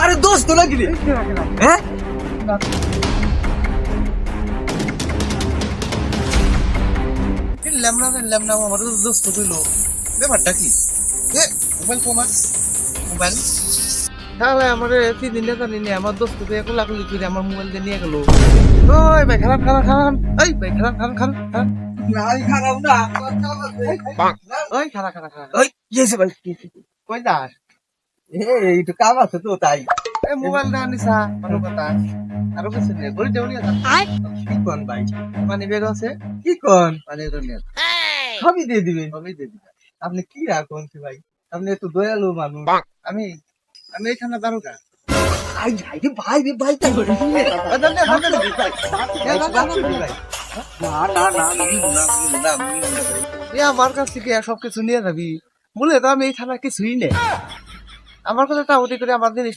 আরে দোস্ত নাকি রে? হ্যাঁ লেমনা আমার দোস্ত কইলো ব্যাপারটা কি? এ মোবাইল কমা মোবাইল তাহলে আমার 3 দিন জানি না আমার দোস্ত তো কোলাকুলি করে আমার মোবাইল দিয়ে নিয়ে গেল। ওই ভাই খারাপ এই ভাই খারাপ নাই খারাপ না ওই খারাপ ওই কি হয়েছে ভাই কই যাস? এইটু কাম আছে তো তাই মোবাইল না নিসা ভালো কথা আরো কিছু নেই বলি দেউনি কি কোন ভাই মানে বেগ আছে কি কোন মানে সবই দিয়ে দিবে আপনি কি রাখুন ভাই আপনি একটু দয়ালু মানুষ আমি আমি এখানে দারোগা ভাই তাই আমার কাছ থেকে সবকিছু নিয়ে যাবি বলে তো আমি এই থানা কিছুই নেই আমার কথা তা করে আমার জিনিস